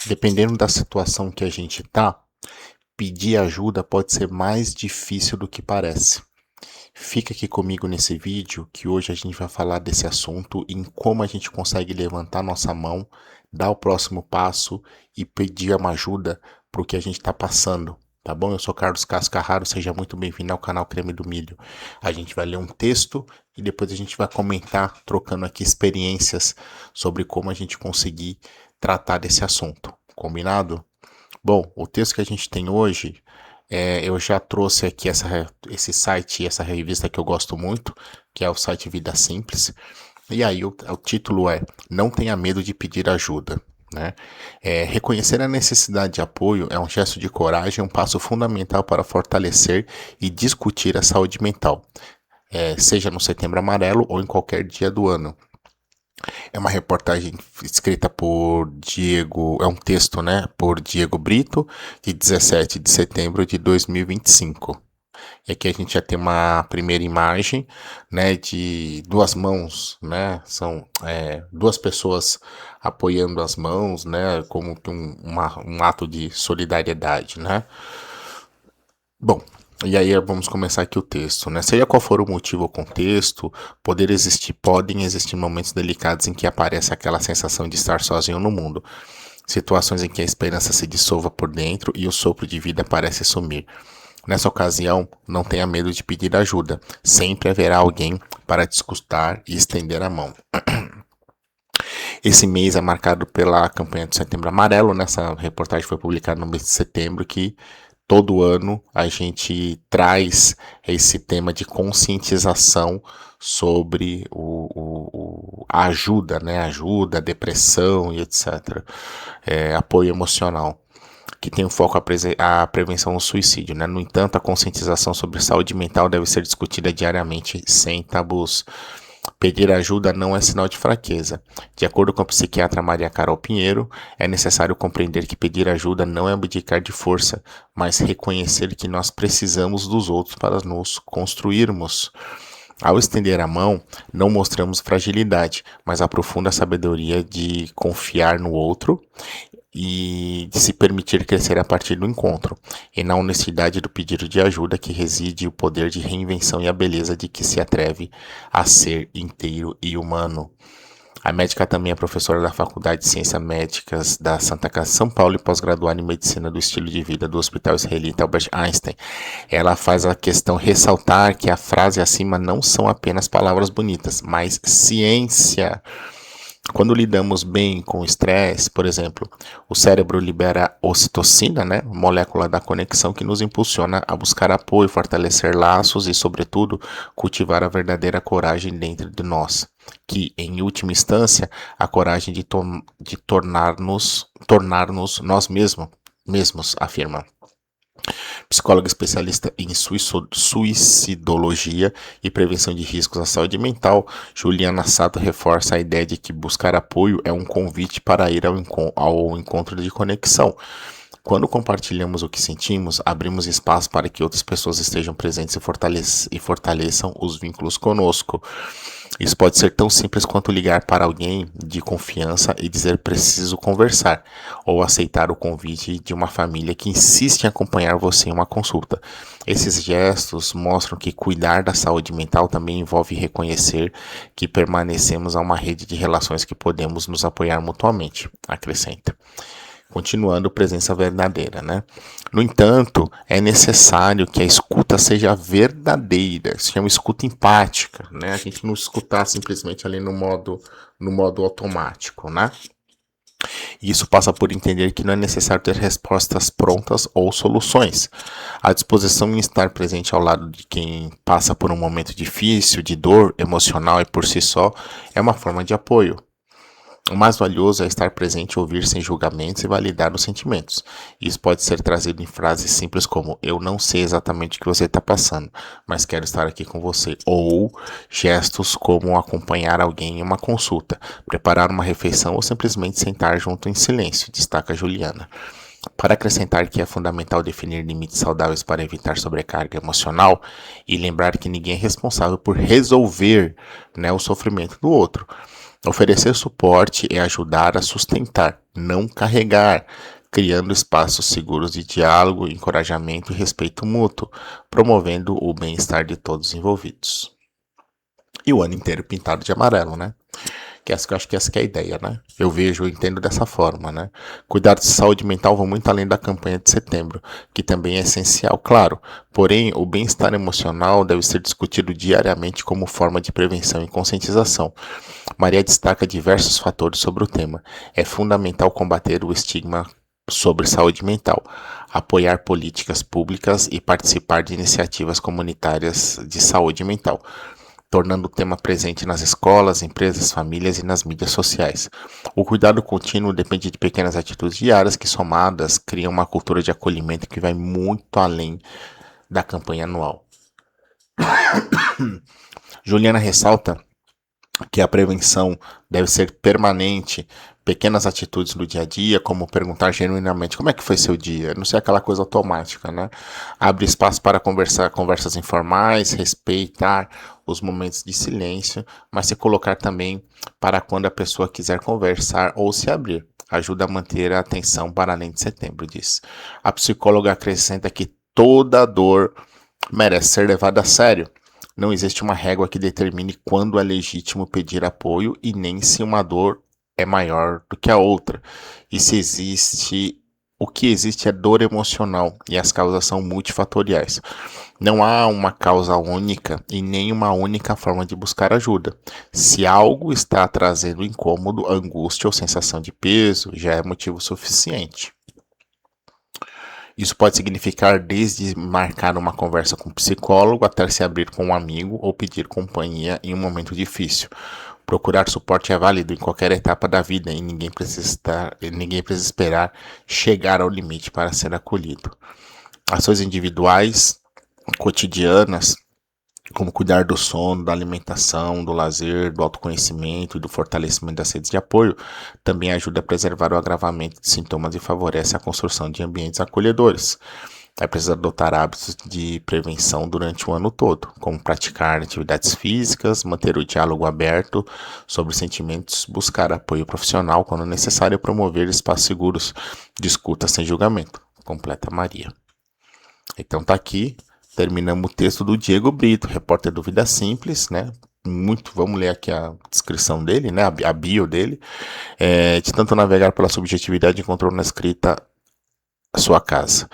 Dependendo da situação que a gente tá, pedir ajuda pode ser mais difícil do que parece. Fica aqui comigo nesse vídeo que hoje a gente vai falar desse assunto, em como a gente consegue levantar nossa mão, dar o próximo passo e pedir uma ajuda para o que a gente está passando. Tá bom? Eu sou Carlos Cascarraro, seja muito bem-vindo ao canal Creme do Milho. A gente vai ler um texto e depois a gente vai comentar, trocando aqui experiências sobre como a gente conseguir tratar desse assunto. Combinado? Bom, o texto que a gente tem hoje, eu já trouxe aqui esse site, essa revista que eu gosto muito, que é o site Vida Simples. E aí o título é Não tenha medo de pedir ajuda. Né? Reconhecer a necessidade de apoio é um gesto de coragem, um passo fundamental para fortalecer e discutir a saúde mental, seja no Setembro Amarelo ou em qualquer dia do ano. É uma reportagem escrita por Diego, é um texto, né, por Diego Brito, de 17 de setembro de 2025. E aqui a gente já tem uma primeira imagem, né, de duas mãos, né, são duas pessoas apoiando as mãos, né, como que um ato de solidariedade, né. Bom, e aí vamos começar aqui o texto, né? Seja qual for o motivo ou contexto, podem existir momentos delicados em que aparece aquela sensação de estar sozinho no mundo. Situações em que a esperança se dissolva por dentro e o sopro de vida parece sumir. Nessa ocasião, não tenha medo de pedir ajuda. Sempre haverá alguém para te escutar e estender a mão. Esse mês é marcado pela campanha do Setembro Amarelo. Nessa reportagem foi publicada no mês de setembro, que todo ano a gente traz esse tema de conscientização sobre a ajuda, né? Ajuda, depressão e etc. Apoio emocional, que tem o foco a prevenção ao suicídio. Né? No entanto, a conscientização sobre saúde mental deve ser discutida diariamente, sem tabus. Pedir ajuda não é sinal de fraqueza. De acordo com a psiquiatra Maria Carol Pinheiro, é necessário compreender que pedir ajuda não é abdicar de força, mas reconhecer que nós precisamos dos outros para nos construirmos. Ao estender a mão, não mostramos fragilidade, mas a profunda sabedoria de confiar no outro e de se permitir crescer a partir do encontro, e na honestidade do pedido de ajuda que reside o poder de reinvenção e a beleza de que se atreve a ser inteiro e humano. A médica também é professora da Faculdade de Ciências Médicas da Santa Casa de São Paulo e pós-graduada em Medicina do Estilo de Vida do Hospital Israelita Albert Einstein. Ela faz a questão ressaltar que a frase acima não são apenas palavras bonitas, mas ciência. Quando lidamos bem com o estresse, por exemplo, o cérebro libera ocitocina, né, molécula da conexão que nos impulsiona a buscar apoio, fortalecer laços e, sobretudo, cultivar a verdadeira coragem dentro de nós, que, em última instância, a coragem de tornar-nos nós mesmos, afirma. Psicóloga especialista em suicidologia e prevenção de riscos à saúde mental, Juliana Sato reforça a ideia de que buscar apoio é um convite para ir ao encontro de conexão. Quando compartilhamos o que sentimos, abrimos espaço para que outras pessoas estejam presentes e fortaleçam os vínculos conosco. Isso pode ser tão simples quanto ligar para alguém de confiança e dizer preciso conversar, ou aceitar o convite de uma família que insiste em acompanhar você em uma consulta. Esses gestos mostram que cuidar da saúde mental também envolve reconhecer que permanecemos a uma rede de relações que podemos nos apoiar mutuamente, acrescenta. Continuando, presença verdadeira, né? No entanto, é necessário que a escuta seja verdadeira, se chama escuta empática, né? A gente não escutar simplesmente ali no modo automático, né? Isso passa por entender que não é necessário ter respostas prontas ou soluções. A disposição em estar presente ao lado de quem passa por um momento difícil, de dor emocional e por si só, é uma forma de apoio. O mais valioso é estar presente, ouvir sem julgamentos e validar os sentimentos. Isso pode ser trazido em frases simples como eu não sei exatamente o que você está passando, mas quero estar aqui com você. Ou gestos como acompanhar alguém em uma consulta, preparar uma refeição ou simplesmente sentar junto em silêncio, destaca Juliana. Para acrescentar que é fundamental definir limites saudáveis para evitar sobrecarga emocional e lembrar que ninguém é responsável por resolver, né, o sofrimento do outro. Oferecer suporte é ajudar a sustentar, não carregar, criando espaços seguros de diálogo, encorajamento e respeito mútuo, promovendo o bem-estar de todos os envolvidos. E o ano inteiro pintado de amarelo, né? Eu acho que essa que é a ideia, né? Eu entendo dessa forma, né? Cuidados de saúde mental vão muito além da campanha de setembro, que também é essencial, claro. Porém, o bem-estar emocional deve ser discutido diariamente como forma de prevenção e conscientização. Maria destaca diversos fatores sobre o tema. É fundamental combater o estigma sobre saúde mental, apoiar políticas públicas e participar de iniciativas comunitárias de saúde mental, tornando o tema presente nas escolas, empresas, famílias e nas mídias sociais. O cuidado contínuo depende de pequenas atitudes diárias que, somadas, criam uma cultura de acolhimento que vai muito além da campanha anual. Juliana ressalta que a prevenção deve ser permanente, pequenas atitudes no dia a dia, como perguntar genuinamente como é que foi seu dia, não ser aquela coisa automática, né? Abre espaço para conversas informais, respeitar os momentos de silêncio, mas se colocar também para quando a pessoa quiser conversar ou se abrir. Ajuda a manter a atenção para além de setembro, diz. A psicóloga acrescenta que toda dor merece ser levada a sério. Não existe uma régua que determine quando é legítimo pedir apoio e nem se uma dor é maior do que a outra. E se existe, o que existe é dor emocional e as causas são multifatoriais. Não há uma causa única e nem uma única forma de buscar ajuda. Se algo está trazendo incômodo, angústia ou sensação de peso, já é motivo suficiente. Isso pode significar desde marcar uma conversa com um psicólogo até se abrir com um amigo ou pedir companhia em um momento difícil. Procurar suporte é válido em qualquer etapa da vida e ninguém precisa esperar chegar ao limite para ser acolhido. Ações individuais, cotidianas, como cuidar do sono, da alimentação, do lazer, do autoconhecimento e do fortalecimento das redes de apoio, também ajuda a preservar o agravamento de sintomas e favorece a construção de ambientes acolhedores. É preciso adotar hábitos de prevenção durante o ano todo, como praticar atividades físicas, manter o diálogo aberto sobre sentimentos, buscar apoio profissional quando necessário e promover espaços seguros de escuta sem julgamento. Completa Maria. Então tá aqui, terminamos o texto do Diego Brito, repórter do Vida Simples, né? Vamos ler aqui a descrição dele, né? A bio dele. De tanto navegar pela subjetividade, encontrou na escrita a sua casa.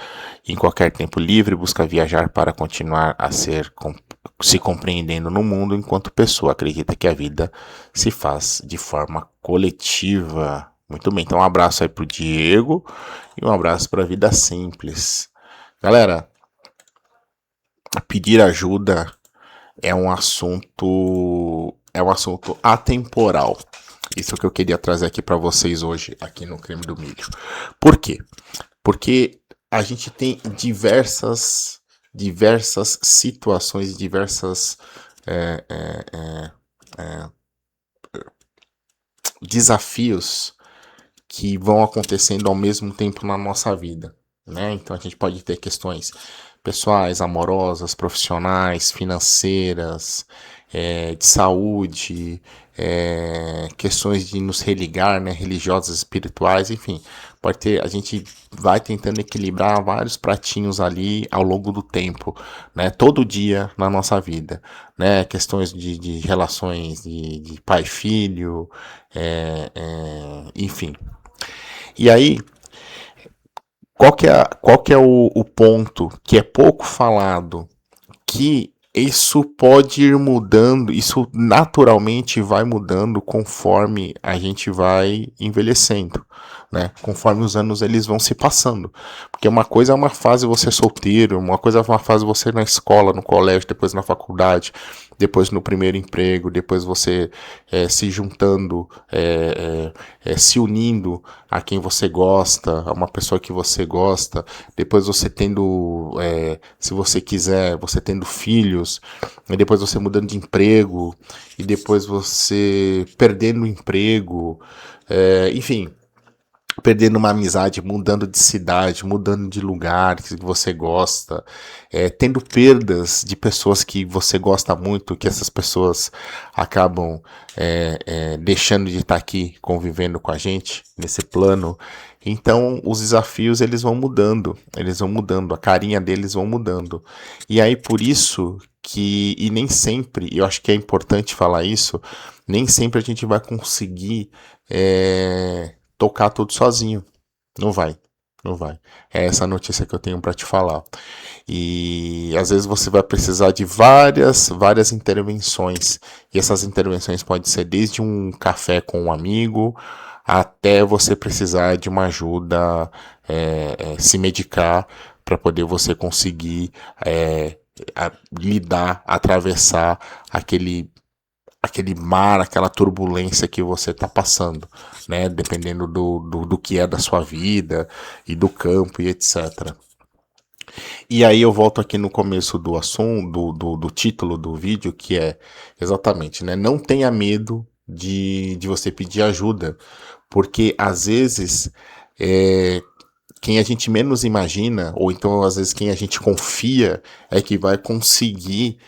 Em qualquer tempo livre, busca viajar para continuar a se compreendendo no mundo enquanto pessoa. Acredita que a vida se faz de forma coletiva. Muito bem, então um abraço aí pro Diego e um abraço para a Vida Simples. Galera, pedir ajuda é um assunto atemporal. Isso que eu queria trazer aqui para vocês hoje, aqui no Creme do Milho. Por quê? Porque a gente tem diversas situações, diversas desafios que vão acontecendo ao mesmo tempo na nossa vida, né? Então a gente pode ter questões pessoais, amorosas, profissionais, financeiras, de saúde, questões de nos religar, né, religiosas, espirituais, enfim, a gente vai tentando equilibrar vários pratinhos ali ao longo do tempo, né, todo dia na nossa vida, né, questões de relações de pai e filho, enfim. E aí, qual que é o ponto que é pouco falado, que isso pode ir mudando, isso naturalmente vai mudando conforme a gente vai envelhecendo, né? Conforme os anos eles vão se passando. Porque uma coisa é uma fase você solteiro, uma coisa é uma fase você na escola, no colégio, depois na faculdade, depois no primeiro emprego, depois você se juntando, se unindo a quem você gosta, a uma pessoa que você gosta, depois você tendo, se você quiser, você tendo filhos, e depois você mudando de emprego, e depois você perdendo o emprego, enfim, perdendo uma amizade, mudando de cidade, mudando de lugar que você gosta, tendo perdas de pessoas que você gosta muito, que essas pessoas acabam deixando de estar aqui convivendo com a gente nesse plano. Então os desafios eles vão mudando, a carinha deles vão mudando. E aí por isso que, e nem sempre, eu acho que é importante falar isso, nem sempre a gente vai conseguir tocar tudo sozinho. Não vai, não vai. É essa notícia que eu tenho para te falar. E às vezes você vai precisar de várias intervenções. E essas intervenções podem ser desde um café com um amigo até você precisar de uma ajuda, se medicar para poder você conseguir lidar, atravessar aquele mar, aquela turbulência que você está passando, né? Dependendo do que é da sua vida e do campo e etc. E aí eu volto aqui no começo do assunto, do título do vídeo, que é exatamente, né? Não tenha medo de você pedir ajuda, porque às vezes quem a gente menos imagina, ou então às vezes quem a gente confia, é que vai conseguir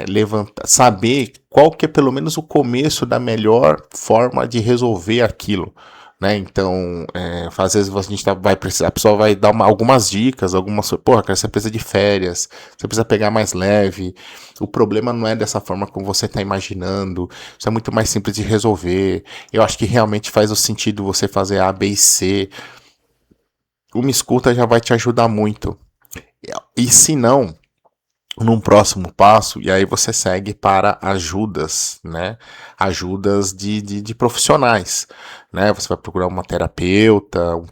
levantar, saber qual que é pelo menos o começo da melhor forma de resolver aquilo. Né? Então, às vezes a gente vai precisar, a pessoa vai dar algumas dicas, porra, cara, você precisa de férias, você precisa pegar mais leve. O problema não é dessa forma como você está imaginando, isso é muito mais simples de resolver. Eu acho que realmente faz o sentido você fazer A, B e C. Uma escuta já vai te ajudar muito. E se não, num próximo passo, e aí você segue para ajudas, né? Ajudas de profissionais, né? Você vai procurar uma terapeuta, um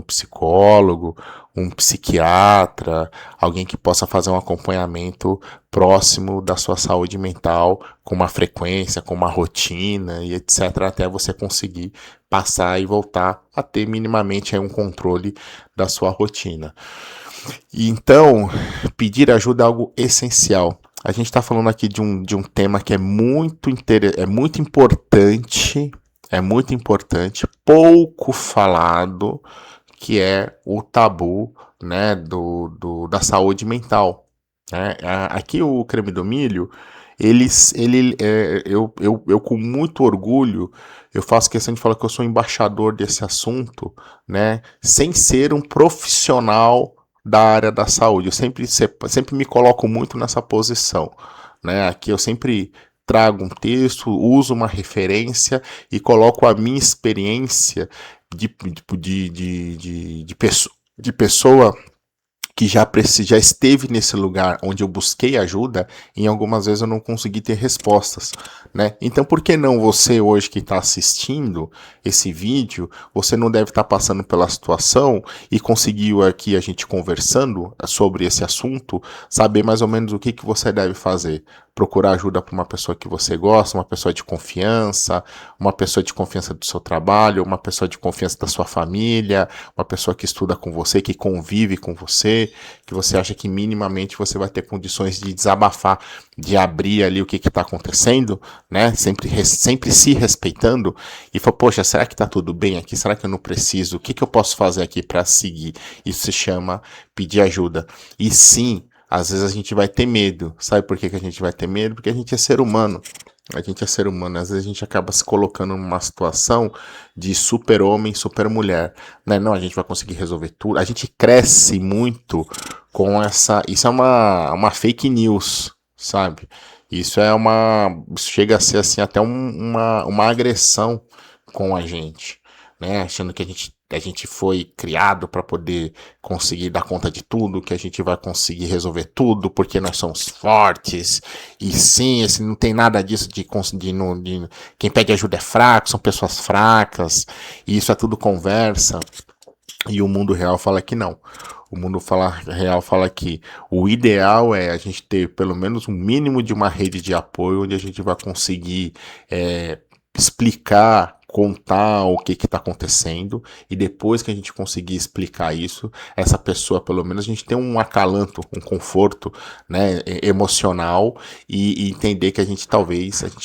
psicólogo, um psiquiatra, alguém que possa fazer um acompanhamento próximo da sua saúde mental, com uma frequência, com uma rotina e etc, até você conseguir passar e voltar a ter minimamente aí um controle da sua rotina. E então, pedir ajuda é algo essencial. A gente está falando aqui de um tema que é muito importante, pouco falado, que é o tabu, né, da saúde mental. Né? Aqui o Creme do Milho, eu com muito orgulho, eu faço questão de falar que eu sou embaixador desse assunto, né, sem ser um profissional da área da saúde. Eu sempre me coloco muito nessa posição. Né? Aqui eu sempre trago um texto, uso uma referência e coloco a minha experiência de pessoa que já esteve nesse lugar onde eu busquei ajuda, e algumas vezes eu não consegui ter respostas, né? Então, por que não você hoje que está assistindo esse vídeo, você não deve estar passando pela situação e conseguiu aqui a gente conversando sobre esse assunto, saber mais ou menos o que você deve fazer? Procurar ajuda para uma pessoa que você gosta, uma pessoa de confiança do seu trabalho, uma pessoa de confiança da sua família, uma pessoa que estuda com você, que convive com você, que você acha que minimamente você vai ter condições de desabafar, de abrir ali o que está acontecendo, né? Sempre se respeitando e falar, poxa, será que está tudo bem aqui? Será que eu não preciso? O que eu posso fazer aqui para seguir? Isso se chama pedir ajuda. E sim, às vezes a gente vai ter medo. Sabe por que a gente vai ter medo? Porque a gente é ser humano. A gente é ser humano, às vezes a gente acaba se colocando numa situação de super-homem, super-mulher, né? Não, a gente vai conseguir resolver tudo. A gente cresce muito com essa... Isso é uma fake news, sabe? Isso chega a ser assim até uma agressão com a gente, né? Achando que a gente foi criado para poder conseguir dar conta de tudo, que a gente vai conseguir resolver tudo, porque nós somos fortes. E sim, não tem nada disso de quem pede ajuda é fraco, são pessoas fracas. E isso é tudo conversa. E o mundo real fala que não. Real fala que o ideal é a gente ter pelo menos um mínimo de uma rede de apoio onde a gente vai conseguir explicar contar o que está acontecendo, e depois que a gente conseguir explicar isso, essa pessoa, pelo menos, a gente tem um acalanto, um conforto, né, emocional, e entender que a gente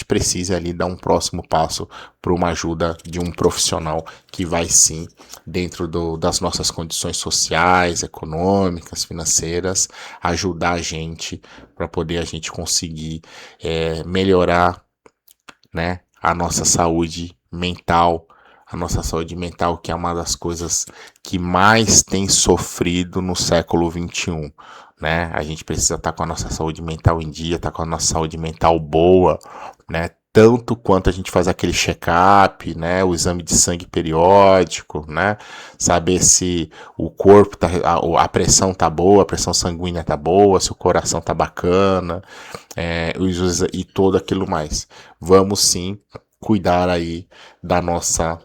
precise ali dar um próximo passo para uma ajuda de um profissional que vai sim, dentro das nossas condições sociais, econômicas, financeiras, ajudar a gente para poder a gente conseguir melhorar, né, a nossa saúde mental, que é uma das coisas que mais tem sofrido no século XXI, né? A gente precisa estar com a nossa saúde mental em dia, estar com a nossa saúde mental boa, né? Tanto quanto a gente faz aquele check-up, né? O exame de sangue periódico, né? Saber se o corpo tá, a pressão tá boa, a pressão sanguínea tá boa, se o coração tá bacana, e todo aquilo mais. Vamos sim cuidar aí da nossa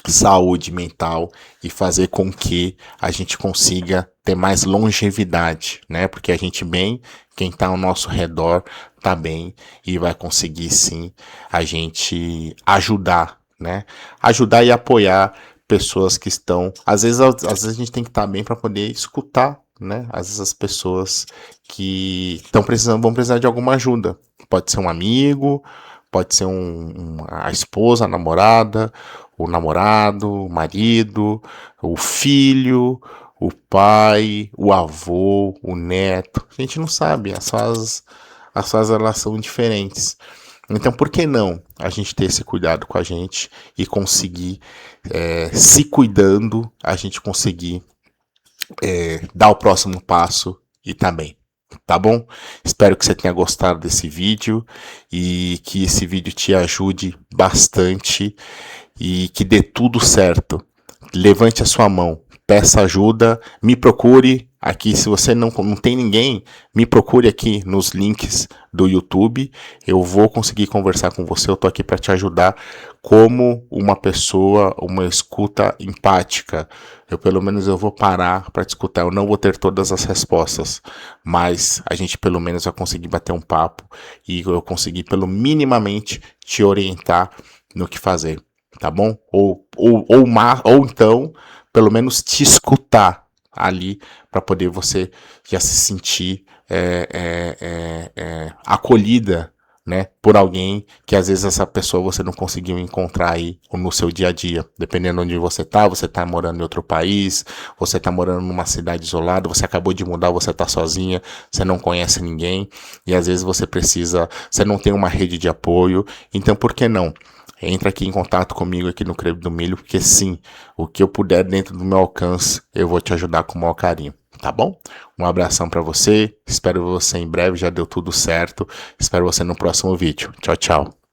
saúde mental e fazer com que a gente consiga ter mais longevidade, né? Porque a gente bem, quem está ao nosso redor tá bem e vai conseguir sim a gente ajudar, né? Ajudar e apoiar pessoas que estão, às vezes a gente tem que estar bem para poder escutar, né? Às vezes as pessoas que estão precisando, vão precisar de alguma ajuda. Pode ser um amigo, pode ser a esposa, a namorada, o namorado, o marido, o filho, o pai, o avô, o neto. A gente não sabe, as suas elas são diferentes. Então, por que não a gente ter esse cuidado com a gente e conseguir, se cuidando, a gente conseguir dar o próximo passo e tá bem. Tá bom? Espero que você tenha gostado desse vídeo e que esse vídeo te ajude bastante e que dê tudo certo. Levante a sua mão, peça ajuda, me procure aqui. Se você não tem ninguém, me procure aqui nos links do YouTube. Eu vou conseguir conversar com você. Eu tô aqui para te ajudar como uma pessoa, uma escuta empática. Pelo menos eu vou parar para te escutar. Eu não vou ter todas as respostas, mas a gente pelo menos vai conseguir bater um papo e eu conseguir pelo minimamente te orientar no que fazer. Tá bom? Ou então, pelo menos te escutar ali para poder você já se sentir acolhida, né, por alguém que às vezes essa pessoa você não conseguiu encontrar aí no seu dia a dia, dependendo de onde você tá morando em outro país, você tá morando numa cidade isolada, você acabou de mudar, você tá sozinha, você não conhece ninguém e às vezes você não tem uma rede de apoio, então por que não? Entra aqui em contato comigo aqui no Creme do Milho, porque sim, o que eu puder dentro do meu alcance, eu vou te ajudar com o maior carinho, tá bom? Um abração para você, espero você em breve, já deu tudo certo, espero você no próximo vídeo. Tchau, tchau.